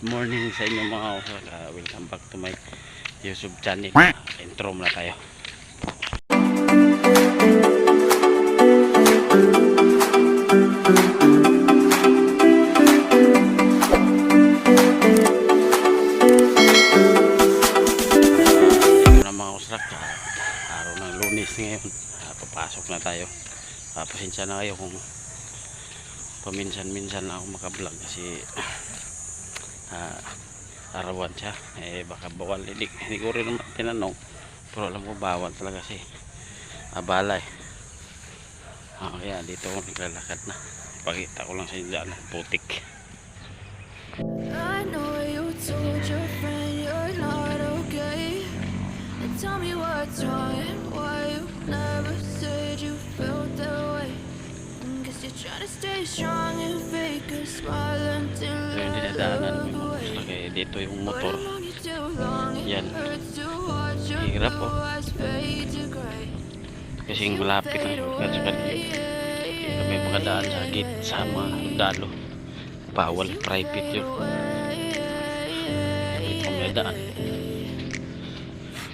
Good morning sa inyo mga usal. Welcome back to my YouTube channel. Intro muna tayo. Ito na mga usal. Araw ng Lunes ngayon. Papasok na tayo. Pasensya na kayo kung paminsan-minsan ako makablog kasi arawan siya, baka bawal, hindi ko rin naman tinanong, pero alam ko bawal talaga si abala kaya dito ako naglalakad na. Pakita ko lang sa inyo dyan putik. I know you told your friend you're not okay, and tell me what's wrong and why you never said you felt that way. Guess you're trying to stay strong and fake a smile until So yung dinadaanan okay, dito yung motor yan, hirap kasing malapit ang lugar sa kanila. Hindi kami makadaan sa gate sa mga dalo, bawal, private yun, hindi kami daan.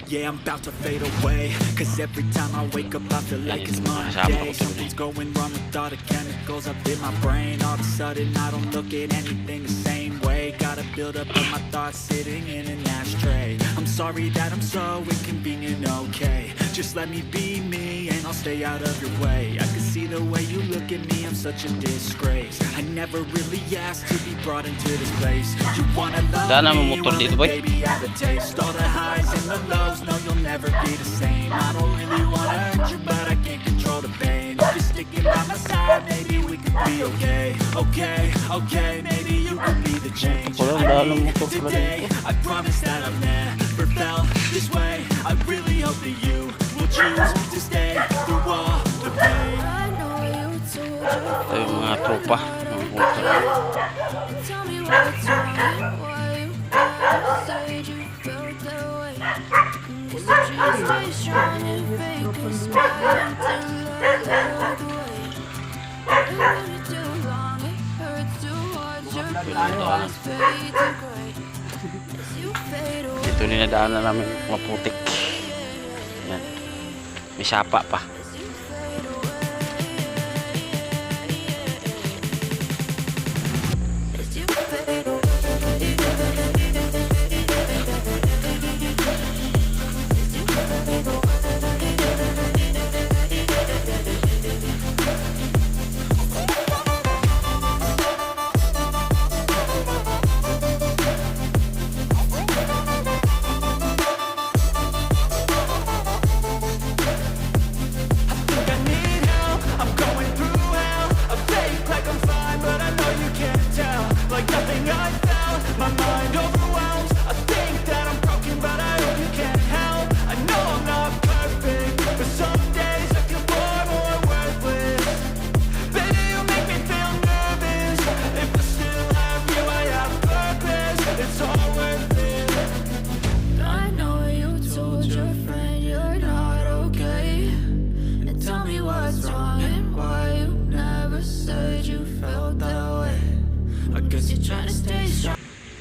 Yeah, I'm about to fade away, cause every time I wake up I feel like it's Monday. Something's going wrong with all the chemicals up in my brain. All of a sudden I don't look at anything the same way. Gotta build up all my thoughts sitting in an ashtray. I'm sorry that I'm so inconvenient, okay. Just let me be me and I'll stay out of your way. I can see the way you look at me, I'm such a disgrace. I never really asked to be brought into this place. You wanna love me, well baby I have a taste. All the highs and the lows, no you'll never be the same. I don't really wanna hurt you but I can't control the pain. If you're sticking by my side, maybe we could be okay. Okay, maybe you could be the change. I need it today, I promise that I've never felt this way. I really hope that you will choose to stay through all the pain. I know you told your Ito yung mga tropa, mga ultra. tell me what's wrong and why you never said you felt that way. Guess you're trying to stay strong and fake a smile until I look away. You're running too long, it hurts to watch your blue eyes fade to gray as you fade away. Ito ninadaanan namin maputik yan, may sapa pa.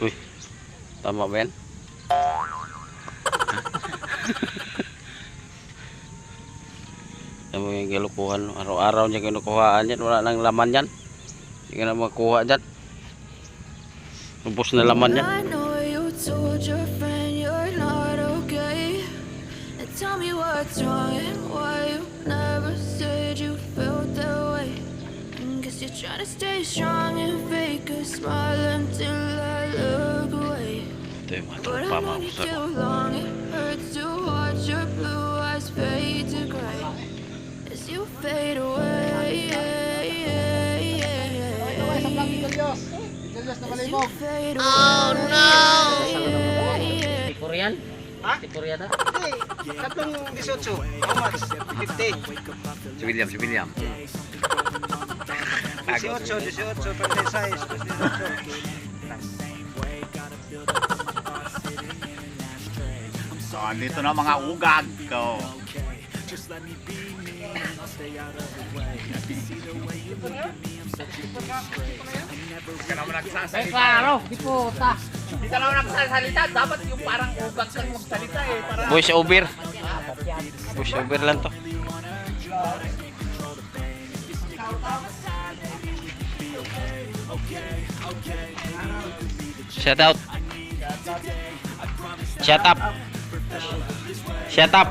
Uy, tama ba yan? Yan mo yung gilukuhan, araw-araw niya kinukuhaan yan, wala nang laman yan, hindi ka na makuha dyan, lubos na laman yan. I know you told your friend you're not okay, and tell me what's wrong and why you never said you felt that way. Guess you're trying to stay strong and fake a smile until I look away. Ito yung mga But tropa I'm mga only usap. too long, it hurts to watch your blue eyes fade to gray as you fade away. Oh no! Korean? Ha? Si Korean na? Hindi. Tatlong 18. How much? 50. Si William. 18, 36. So, andito na mga ugag ko. Just let me be me and I'll stay out of the way. I can see the way you look at me, I'm such a disgrace. I never Ka naman Ay, nagsasalita. klaro, di puta. Hindi ka naman nagsasalita. Dapat yung parang ugat kang magsalita eh. Para... Voice over. Voice over lang to. Shout out. Shut up. Shut up.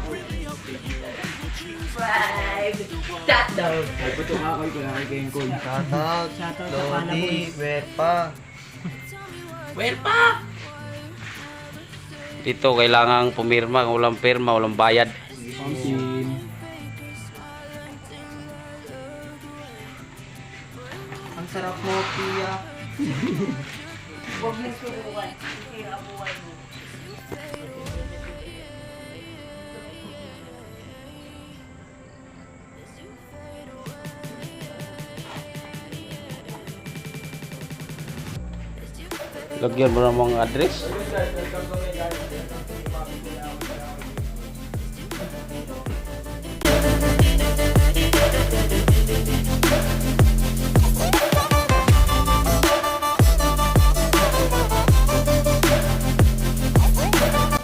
Dito kailangang pumirma, kung walang pirma, walang bayad. Ang sarap mo, Pia. Huwag mong subukan. Hindi ang buhay mo. Lagyan mo ng mga address.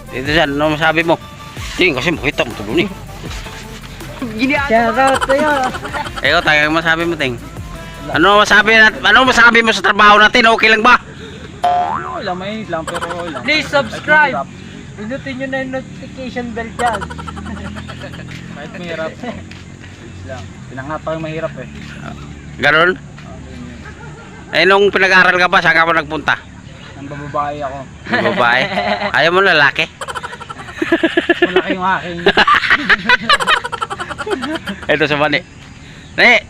Dito dyan, ano masabi mo? Tingin kasi makita mo tuloy. Shoutout sa'yo. Ikaw, tayo masabi mo, Ting. Ano masabi mo sa trabaho natin? Okay lang ba? Wala, mainit lang, pero okay lang. Please subscribe. Pinutin nyo na yung notification bell dyan. Kahit mahirap. Please lang. Pinangapa yung mahirap eh. Ganon? Eh, nung pinag-aaral ka ba, saan ka ba nagpunta? Ang bababae ako. Babae? Ayaw mo lalaki? Malaki yung aking. Ito sa mani. Ne,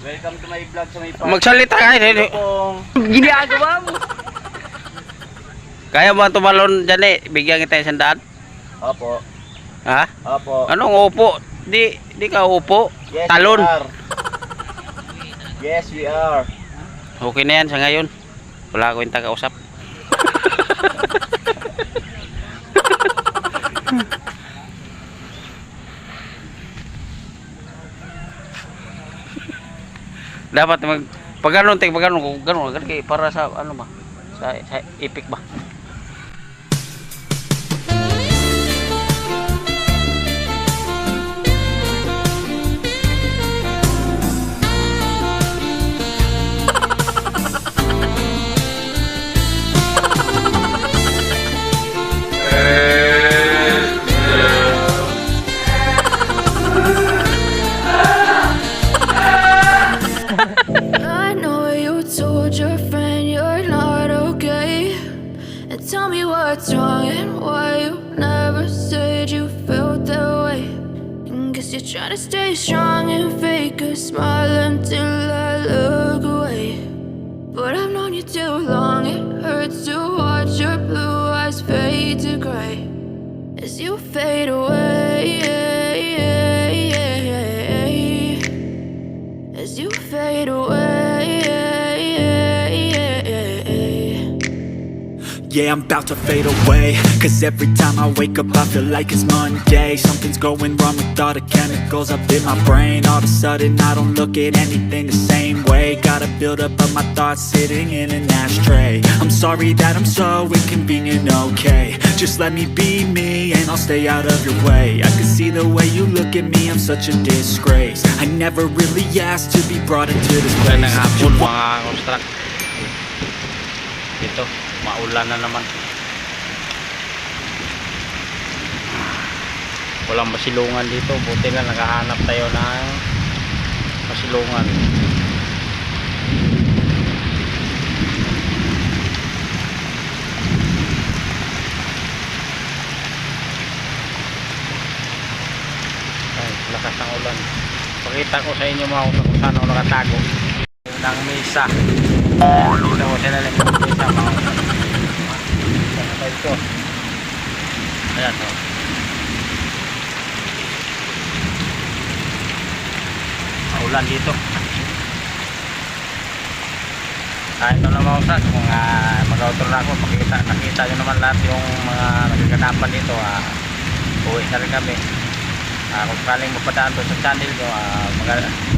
Welcome to my vlog sa may park. magsalita ka. Ginagawa mo. Kaya mo tumalon dyan eh. Bigyan kita 100. Opo. Ha? Opo. Anong upo? Di ka upo. Yes, Talon. we are. Yes, we are. Okay na yan sa ngayon. Wala ko yung taga-usap. Dapat pag ganun, para sa ano ba? Sa epic ba? I know you told your friend you're not okay. And tell me what's wrong and why you never said you felt that way. And guess you're trying to stay strong and fake a smile until I look away. But I've known you too long, it hurts to watch your blue eyes fade to gray as you fade away. As you fade away. Yeah, I'm about to fade away. Cause every time I wake up I feel like it's Monday. Something's going wrong with all the chemicals up in my brain. All of a sudden I don't look at anything the same way. Gotta build up of my thoughts sitting in an ashtray. I'm sorry that I'm so inconvenient, okay. Just let me be me and I'll stay out of your way. I can see the way you look at me, I'm such a disgrace. I never really asked to be brought into this place. Magandang hapon mga construct. Ito, maulan na naman. Walang masilungan dito. Buti na nakahanap tayo ng masilungan. Ay, lakas ng ulan. Pakita ko sa inyo mga kung saan ako nakatago ng mesa. Dito ko sinalim ng mesa mga sa ito. Ayan o. Maulan dito. Ito na mga usas. Kung mag-outro na ako, nakita nyo naman lahat yung mga nagaganapan dito. Uwi na rin kami. Kung sakaling mapadaan to sa channel ko,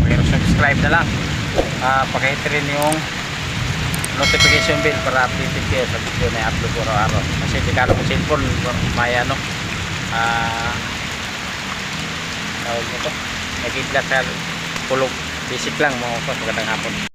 mag-subscribe na lang. Pakihit rin yung notification bell para updated kayo sa video na i-upload ko araw-araw. Kasi di ka ng cellphone may ano tawag nito, nag-idlat sa pulog. Basic lang mga kapos. Magandang hapon.